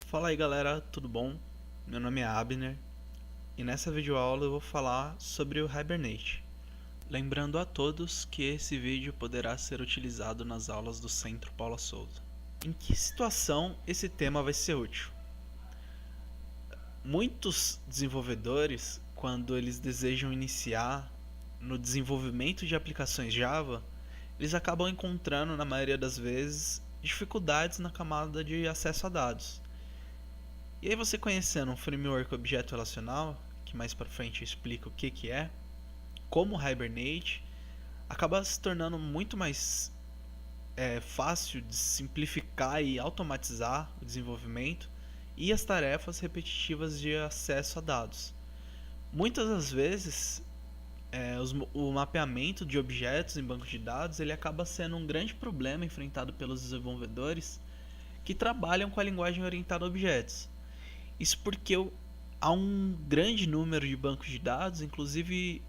Fala aí galera, tudo bom? Meu nome é Abner e nessa videoaula eu vou falar sobre o Hibernate. Lembrando a todos que esse vídeo poderá ser utilizado nas aulas do Centro Paula Souza. Em que situação esse tema vai ser útil? Muitos desenvolvedores, quando eles desejam iniciar no desenvolvimento de aplicações Java, eles acabam encontrando, na maioria das vezes, dificuldades na camada de acesso a dados. E aí você conhecendo um framework objeto relacional, que mais pra frente eu explico o que é, como o Hibernate, acaba se tornando muito mais fácil de simplificar e automatizar o desenvolvimento e as tarefas repetitivas de acesso a dados. Muitas das vezes, o mapeamento de objetos em banco de dados ele acaba sendo um grande problema enfrentado pelos desenvolvedores que trabalham com a linguagem orientada a objetos. Isso porque há um grande número de bancos de dados, inclusive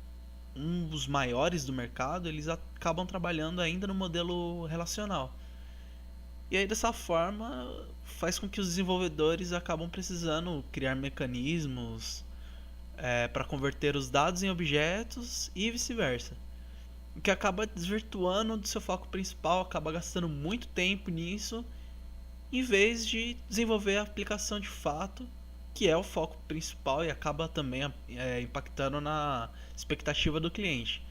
um dos maiores do mercado, eles acabam trabalhando ainda no modelo relacional. E aí dessa forma faz com que os desenvolvedores acabam precisando criar mecanismos para converter os dados em objetos e vice-versa. O que acaba desvirtuando do seu foco principal, acaba gastando muito tempo nisso, em vez de desenvolver a aplicação de fato, que é o foco principal e acaba também impactando na expectativa do cliente,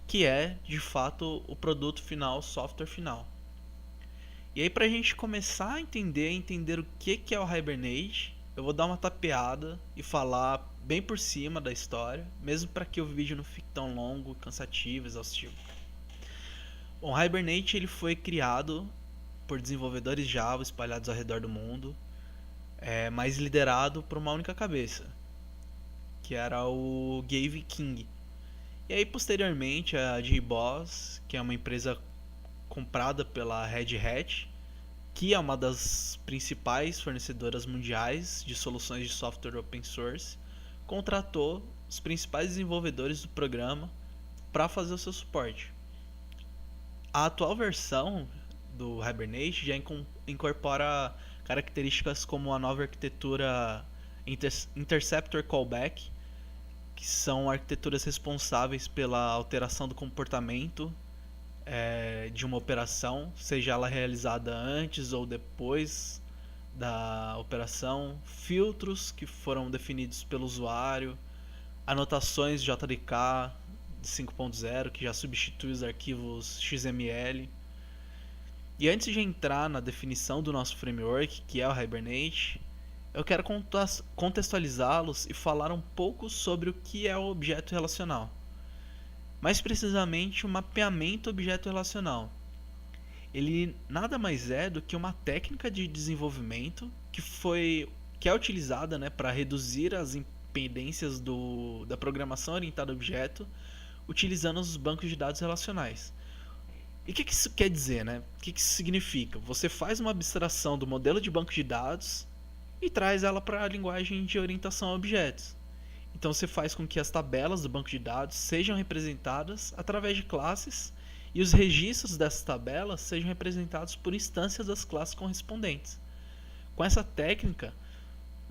que é de fato o produto final, o software final. E aí para a gente começar a entender o que é o Hibernate, eu vou dar uma tapeada e falar bem por cima da história, mesmo para que o vídeo não fique tão longo, cansativo, exaustivo. Bom, o Hibernate ele foi criado por desenvolvedores Java espalhados ao redor do mundo, mas liderado por uma única cabeça, que era o Gave King. E aí posteriormente a JBoss, que é uma empresa comprada pela Red Hat, que é uma das principais fornecedoras mundiais de soluções de software open source, contratou os principais desenvolvedores do programa para fazer o seu suporte. A atual versão do Hibernate já incorpora características como a nova arquitetura Interceptor Callback, que são arquiteturas responsáveis pela alteração do comportamento de uma operação, seja ela realizada antes ou depois da operação, filtros que foram definidos pelo usuário, anotações JDK 5.0 que já substitui os arquivos XML. E antes de entrar na definição do nosso framework, que é o Hibernate, eu quero contextualizá-los e falar um pouco sobre o que é o objeto relacional. Mais precisamente, o mapeamento objeto relacional. Ele nada mais é do que uma técnica de desenvolvimento que é utilizada para reduzir as impedências da programação orientada a objeto, utilizando os bancos de dados relacionais. E o que isso quer dizer, né? O que isso significa? Você faz uma abstração do modelo de banco de dados e traz ela para a linguagem de orientação a objetos. Então você faz com que as tabelas do banco de dados sejam representadas através de classes e os registros dessas tabelas sejam representados por instâncias das classes correspondentes. Com essa técnica,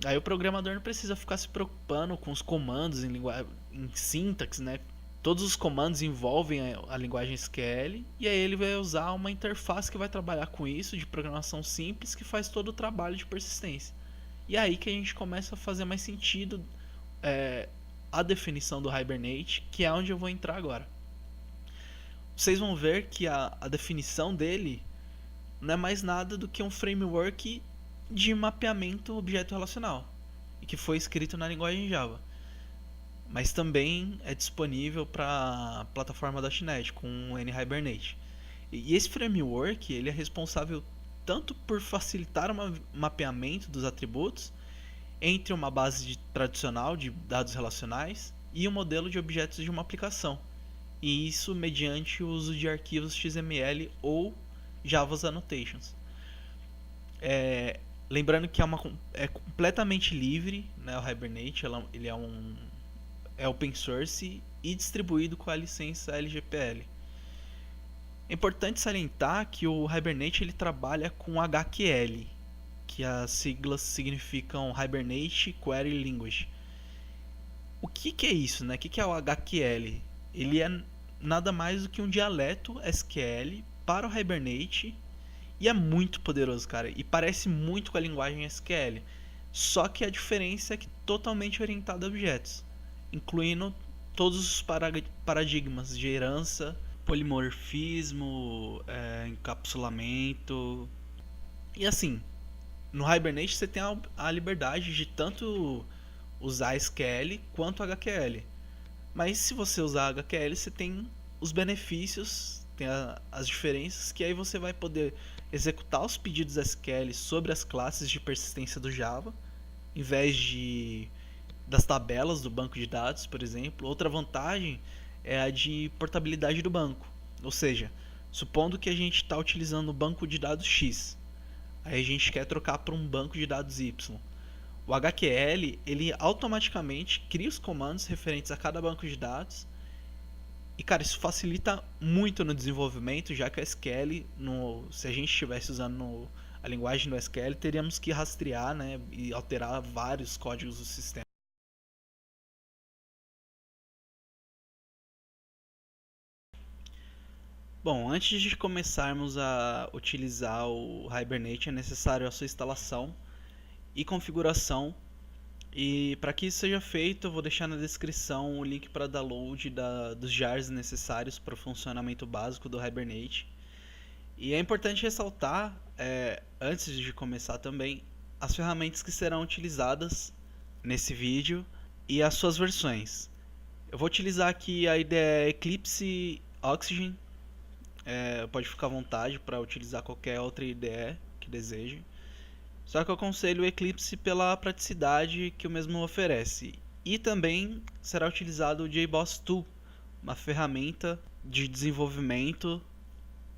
aí o programador não precisa ficar se preocupando com os comandos em sintaxe, né? Todos os comandos envolvem a linguagem SQL e aí ele vai usar uma interface que vai trabalhar com isso, de programação simples, que faz todo o trabalho de persistência. E é aí que a gente começa a fazer mais sentido a definição do Hibernate, que é onde eu vou entrar agora. Vocês vão ver que a definição dele não é mais nada do que um framework de mapeamento objeto relacional, e que foi escrito na linguagem Java. Mas também é disponível para a plataforma .NET com o NHibernate. E esse framework ele é responsável tanto por facilitar o mapeamento dos atributos entre uma base tradicional de dados relacionais e um modelo de objetos de uma aplicação. E isso mediante o uso de arquivos XML ou Java's Annotations. Lembrando que é completamente livre, né, o Hibernate ele é open source e distribuído com a licença LGPL. É importante salientar que o Hibernate ele trabalha com HQL, que as siglas significam Hibernate Query Language. O que é isso, né? O que é o HQL? Ele é nada mais do que um dialeto SQL para o Hibernate e é muito poderoso, cara. E parece muito com a linguagem SQL. Só que a diferença é que é totalmente orientado a objetos, incluindo todos os paradigmas de herança, polimorfismo, encapsulamento. E assim, no Hibernate você tem a liberdade de tanto usar SQL quanto HQL. Mas se você usar HQL, você tem os benefícios, tem as diferenças, que aí você vai poder executar os pedidos SQL sobre as classes de persistência do Java, em vez das tabelas do banco de dados, por exemplo. Outra vantagem é a de portabilidade do banco. Ou seja, supondo que a gente está utilizando o banco de dados X, aí a gente quer trocar para um banco de dados Y. O HQL ele automaticamente cria os comandos referentes a cada banco de dados. E cara, isso facilita muito no desenvolvimento, já que o SQL, se a gente estivesse usando a linguagem do SQL, teríamos que rastrear, né, e alterar vários códigos do sistema. Bom, antes de começarmos a utilizar o Hibernate, é necessário a sua instalação e configuração. E para que isso seja feito, eu vou deixar na descrição o link para download dos jars necessários para o funcionamento básico do Hibernate. E é importante ressaltar, antes de começar também, as ferramentas que serão utilizadas nesse vídeo e as suas versões. Eu vou utilizar aqui a IDE Eclipse Oxygen. Pode ficar à vontade para utilizar qualquer outra IDE que deseje. Só que eu aconselho o Eclipse pela praticidade que o mesmo oferece. E também será utilizado o JBoss Tool, uma ferramenta de desenvolvimento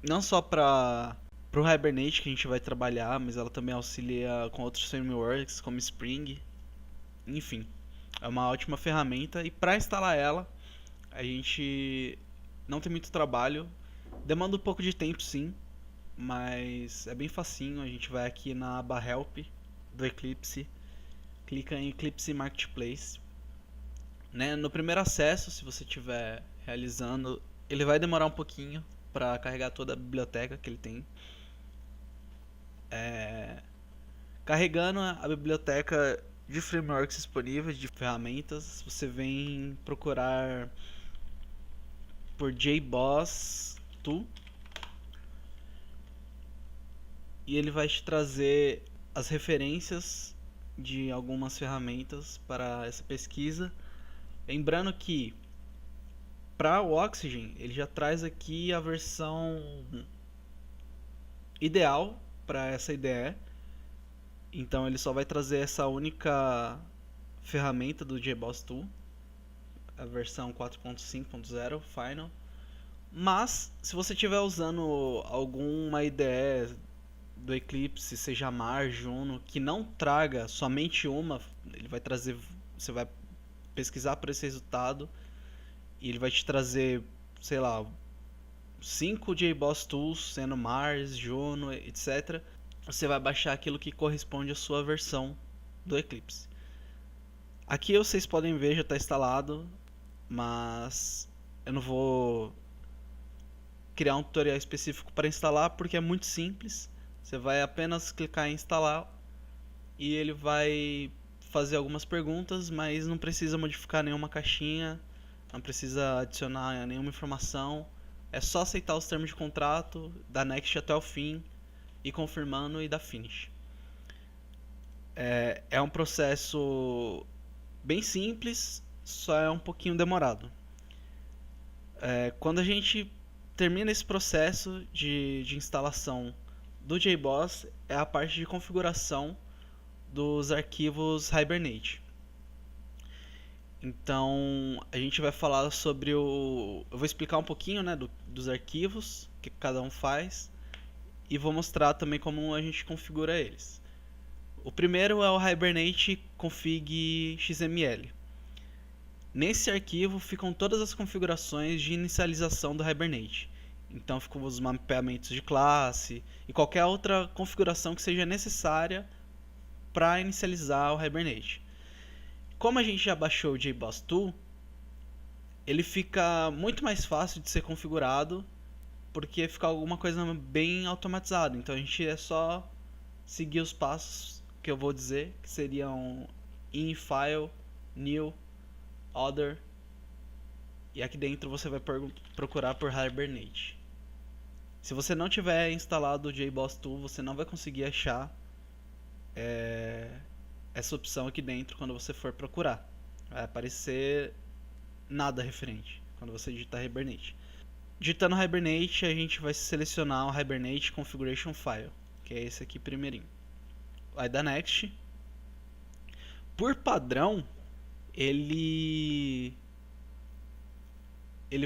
não só para o Hibernate que a gente vai trabalhar, mas ela também auxilia com outros frameworks como Spring. Enfim, é uma ótima ferramenta e para instalar ela a gente não tem muito trabalho. Demanda um pouco de tempo sim, mas é bem facinho. A gente vai aqui na aba Help do Eclipse, clica em Eclipse Marketplace, né? No primeiro acesso, se você estiver realizando, ele vai demorar um pouquinho para carregar toda a biblioteca que ele tem. Carregando a biblioteca de frameworks disponíveis, de ferramentas, você vem procurar por JBoss Tool e ele vai te trazer as referências de algumas ferramentas para essa pesquisa. Lembrando que para o Oxygen ele já traz aqui a versão ideal para essa IDE. Então ele só vai trazer essa única ferramenta do JBoss Tool, a versão 4.5.0 Final. Mas se você estiver usando alguma IDE do Eclipse, seja Mar, Juno, que não traga somente uma, ele vai trazer, você vai pesquisar por esse resultado e ele vai te trazer, sei lá, 5 JBoss Tools, sendo Mars, Juno, etc. Você vai baixar aquilo que corresponde à sua versão do Eclipse. Aqui vocês podem ver, já está instalado, mas eu não vou criar um tutorial específico para instalar porque é muito simples. Você vai apenas clicar em instalar e ele vai fazer algumas perguntas, mas não precisa modificar nenhuma caixinha, não precisa adicionar nenhuma informação. É só aceitar os termos de contrato, dar next até o fim, e confirmando e dar finish. É um processo bem simples, só é um pouquinho demorado. Quando a gente termina esse processo de instalação do JBoss, é a parte de configuração dos arquivos Hibernate. Então a gente vai falar sobre eu vou explicar um pouquinho, né, dos arquivos, o que cada um faz, e vou mostrar também como a gente configura eles. O primeiro é o Hibernate config XML. Nesse arquivo ficam todas as configurações de inicialização do Hibernate. Então ficam os mapeamentos de classe e qualquer outra configuração que seja necessária para inicializar o Hibernate. Como a gente já baixou o JBoss Tool, ele fica muito mais fácil de ser configurado, porque fica alguma coisa bem automatizada. Então a gente é só seguir os passos que eu vou dizer, que seriam in file, new, other, e aqui dentro você vai procurar por Hibernate. Se você não tiver instalado o JBoss Tool, você não vai conseguir achar essa opção aqui dentro quando você for procurar. Vai aparecer nada referente quando você digitar Hibernate. Digitando Hibernate, a gente vai selecionar o Hibernate Configuration File, que é esse aqui primeirinho. Vai dar Next. Por padrão, ele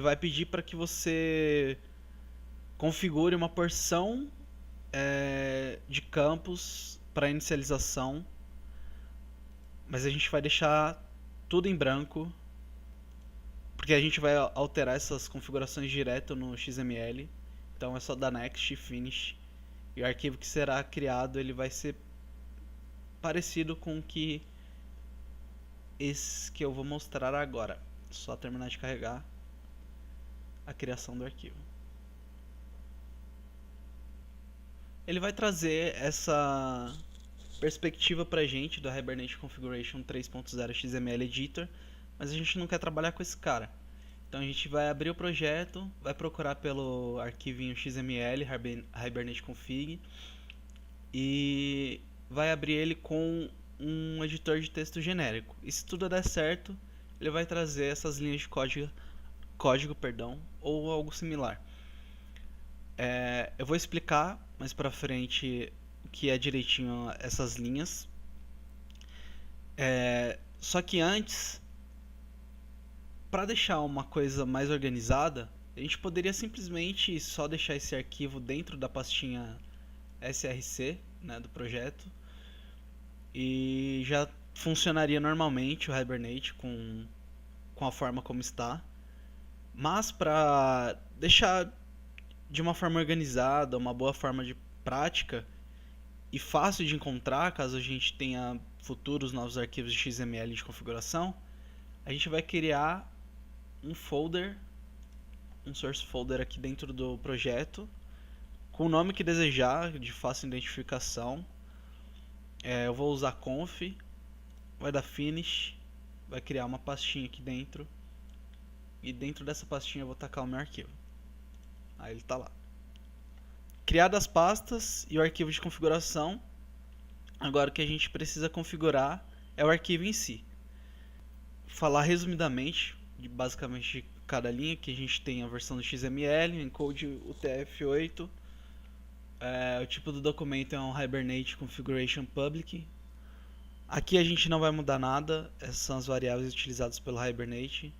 vai pedir para que você configure uma porção de campos para inicialização, mas a gente vai deixar tudo em branco, porque a gente vai alterar essas configurações direto no XML. Então é só dar Next e Finish, e o arquivo que será criado ele vai ser parecido com esse que eu vou mostrar agora. Só terminar de carregar a criação do arquivo. Ele vai trazer essa perspectiva pra gente do Hibernate Configuration 3.0 XML Editor, mas a gente não quer trabalhar com esse cara. Então a gente vai abrir o projeto, vai procurar pelo arquivinho XML Hibernate Config e vai abrir ele com um editor de texto genérico. E se tudo der certo, ele vai trazer essas linhas de código ou algo similar. Eu vou explicar mais pra frente o que é direitinho essas linhas. Só que antes, para deixar uma coisa mais organizada, a gente poderia simplesmente só deixar esse arquivo dentro da pastinha src, né, do projeto, e já funcionaria normalmente o Hibernate com a forma como está. Mas para deixar de uma forma organizada, uma boa forma de prática e fácil de encontrar, caso a gente tenha futuros novos arquivos de XML de configuração, a gente vai criar um folder, um source folder aqui dentro do projeto, com o nome que desejar, de fácil identificação. Eu vou usar conf, vai dar finish, vai criar uma pastinha aqui dentro, e dentro dessa pastinha eu vou tacar o meu arquivo. Aí ele está lá. Criadas as pastas e o arquivo de configuração, agora o que a gente precisa configurar é o arquivo em si. Falar resumidamente, basicamente de cada linha, que a gente tem a versão do XML, encode UTF-8, o tipo do documento é um Hibernate Configuration Public. Aqui a gente não vai mudar nada, essas são as variáveis utilizadas pelo Hibernate.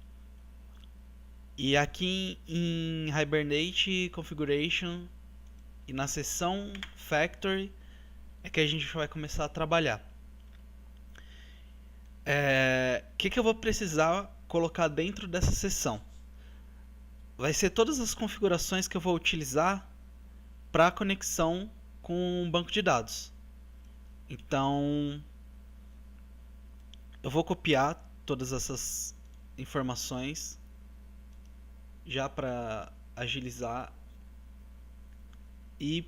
E aqui em Hibernate Configuration e na seção Factory é que a gente vai começar a trabalhar. Que eu vou precisar colocar dentro dessa seção? Vai ser todas as configurações que eu vou utilizar para conexão com o banco de dados. Então eu vou copiar todas essas informações já para agilizar e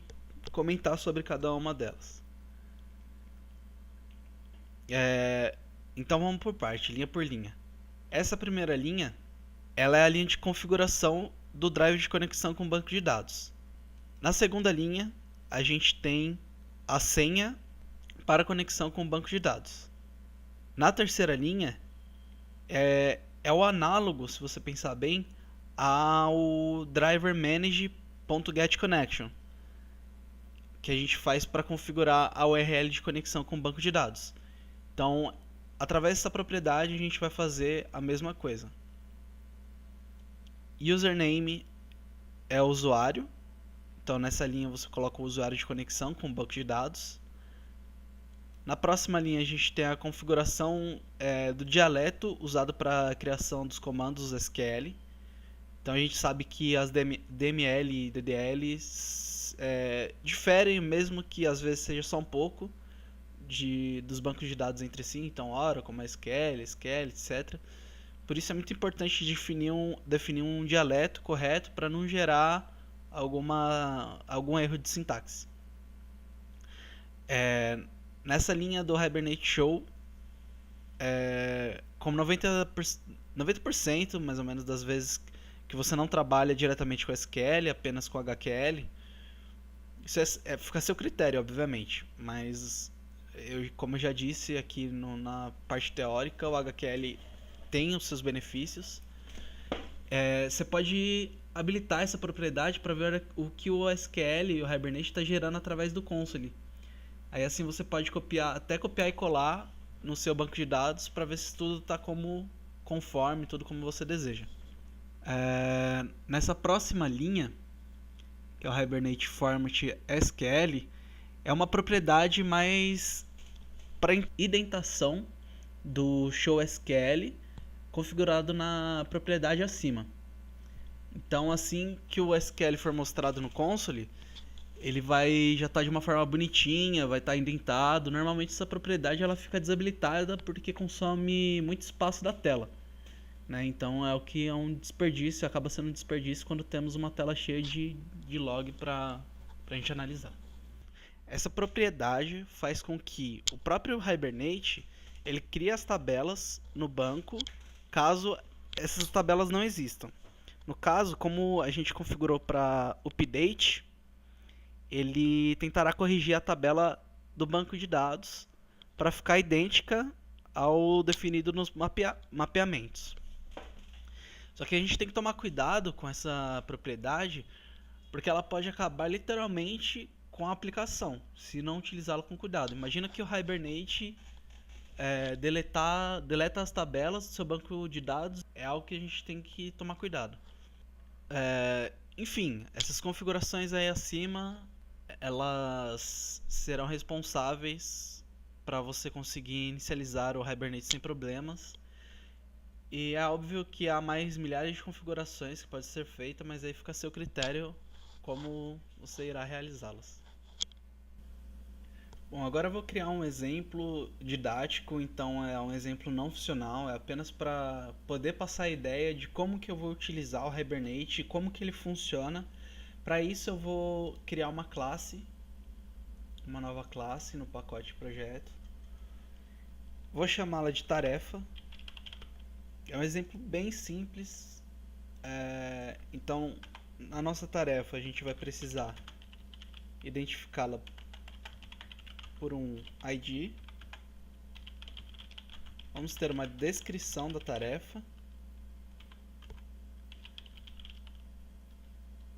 comentar sobre cada uma delas. Então vamos por parte, linha por linha. Essa primeira linha, ela é a linha de configuração do drive de conexão com o banco de dados. Na segunda linha, a gente tem a senha para conexão com o banco de dados. Na terceira linha, é o análogo, se você pensar bem, ao driver manage.getConnection, que a gente faz para configurar a URL de conexão com o banco de dados. Então, através dessa propriedade, a gente vai fazer a mesma coisa. Username é o usuário. Então, nessa linha, você coloca o usuário de conexão com o banco de dados. Na próxima linha, a gente tem a configuração do dialeto usado para a criação dos comandos SQL. Então, a gente sabe que as DML e DDL diferem, mesmo que às vezes seja só um pouco, dos bancos de dados entre si, então Oracle, MySQL, SQL, etc. Por isso é muito importante definir um dialeto correto para não gerar algum erro de sintaxe. Nessa linha do Hibernate Show, como 90% mais ou menos das vezes que você não trabalha diretamente com SQL, apenas com HQL, isso fica a seu critério, obviamente, mas como eu já disse aqui na parte teórica, o HQL tem os seus benefícios. Você pode habilitar essa propriedade para ver o que o SQL e o Hibernate está gerando através do console. Aí assim você pode copiar e colar no seu banco de dados para ver se tudo está conforme, tudo como você deseja. Nessa próxima linha, que é o Hibernate Format SQL, é uma propriedade mais para indentação do show SQL configurado na propriedade acima. Então, assim que o SQL for mostrado no console, ele vai já estar de uma forma bonitinha, vai estar indentado. Normalmente essa propriedade ela fica desabilitada porque consome muito espaço da tela, né? Então é o que é um desperdício, acaba sendo um desperdício quando temos uma tela cheia de log para a gente analisar. Essa propriedade faz com que o próprio Hibernate ele crie as tabelas no banco caso essas tabelas não existam. No caso, como a gente configurou para update, ele tentará corrigir a tabela do banco de dados para ficar idêntica ao definido nos mapeamentos. Só que a gente tem que tomar cuidado com essa propriedade, porque ela pode acabar literalmente com a aplicação, se não utilizá-la com cuidado. Imagina que o Hibernate deleta as tabelas do seu banco de dados, é algo que a gente tem que tomar cuidado. Enfim, essas configurações aí acima, elas serão responsáveis para você conseguir inicializar o Hibernate sem problemas. E é óbvio que há mais milhares de configurações que podem ser feitas, mas aí fica a seu critério como você irá realizá-las. Bom, agora eu vou criar um exemplo didático, então é um exemplo não funcional, é apenas para poder passar a ideia de como que eu vou utilizar o Hibernate e como que ele funciona. Para isso eu vou criar uma nova classe no pacote projeto. Vou chamá-la de tarefa. É um exemplo bem simples. Então, na nossa tarefa a gente vai precisar identificá-la por um ID. Vamos ter uma descrição da tarefa.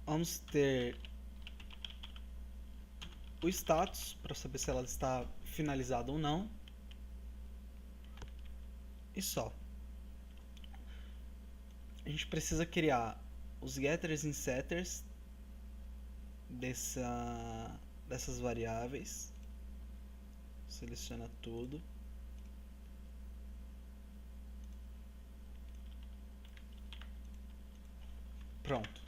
Vamos ter o status para saber se ela está finalizada ou não. E só. A gente precisa criar os getters e setters dessas variáveis. Seleciona tudo. Pronto.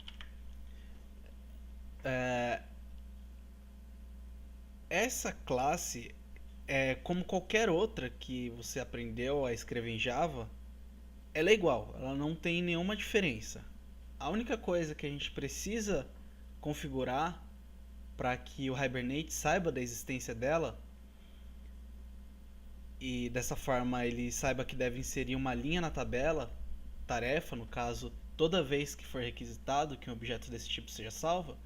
Essa classe como qualquer outra que você aprendeu a escrever em Java, ela é igual, ela não tem nenhuma diferença. A única coisa que a gente precisa configurar para que o Hibernate saiba da existência dela e dessa forma ele saiba que deve inserir uma linha na tabela, tarefa, no caso, toda vez que for requisitado que um objeto desse tipo seja salvo,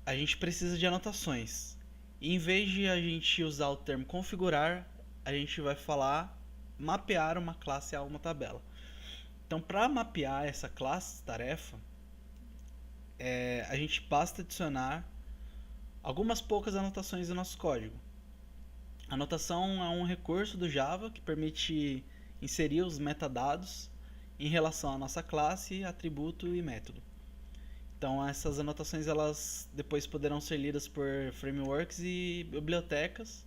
a gente precisa de anotações. E em vez de a gente usar o termo configurar, a gente vai falar mapear uma classe a uma tabela. Então, para mapear essa classe tarefa, a gente basta adicionar algumas poucas anotações do nosso código. A anotação é um recurso do Java que permite inserir os metadados em relação à nossa classe, atributo e método. Então essas anotações elas depois poderão ser lidas por frameworks e bibliotecas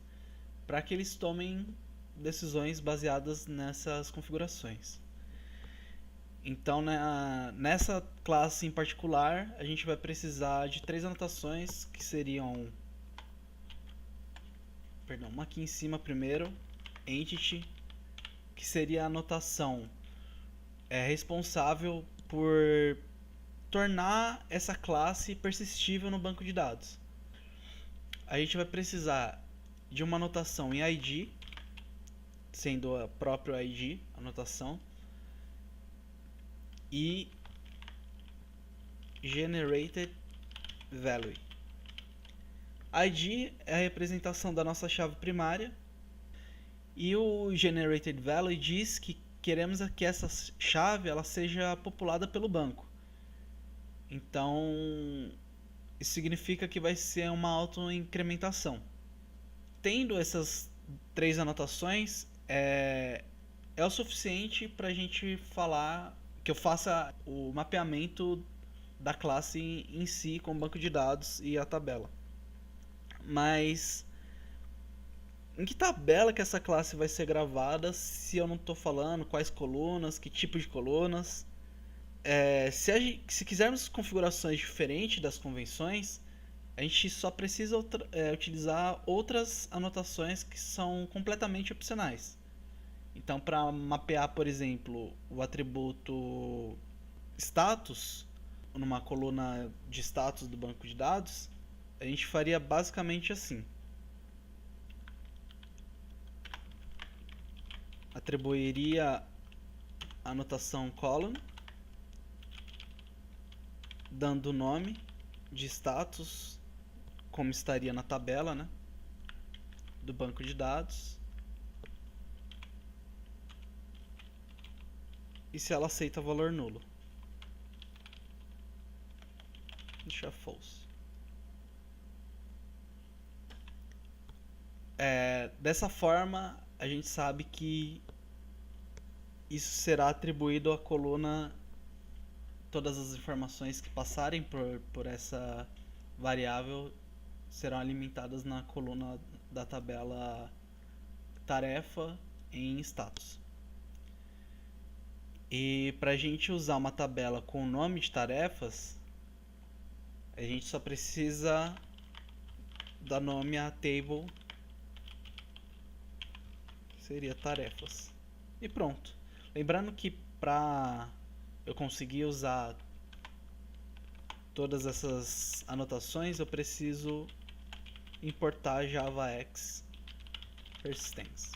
para que eles tomem decisões baseadas nessas configurações. Então nessa classe em particular a gente vai precisar de 3 anotações que seriam uma aqui em cima primeiro, entity, que seria a notação responsável por tornar essa classe persistível no banco de dados. A gente vai precisar de uma anotação em ID, sendo a própria ID, a anotação, e generated value. ID é a representação da nossa chave primária e o generated value diz que queremos que essa chave ela seja populada pelo banco. Então, isso significa que vai ser uma autoincrementação. Tendo essas 3 anotações, é o suficiente para a gente falar que eu faça o mapeamento da classe em si com o banco de dados e a tabela. Mas em que tabela que essa classe vai ser gravada se eu não estou falando quais colunas, que tipo de colunas? Se quisermos configurações diferentes das convenções, a gente só precisa utilizar outras anotações que são completamente opcionais. Então, para mapear, por exemplo, o atributo status numa coluna de status do banco de dados, a gente faria basicamente assim: atribuiria a anotação column, dando o nome de status como estaria na tabela, né, do banco de dados, e se ela aceita valor nulo, deixa false. Dessa forma a gente sabe que isso será atribuído à coluna. Todas as informações que passarem por essa variável serão alimentadas na coluna da tabela tarefa em status. E para a gente usar uma tabela com o nome de tarefas, a gente só precisa dar nome à table, seria tarefas. E pronto. Lembrando que para eu conseguir usar todas essas anotações, eu preciso importar JavaX Persistence.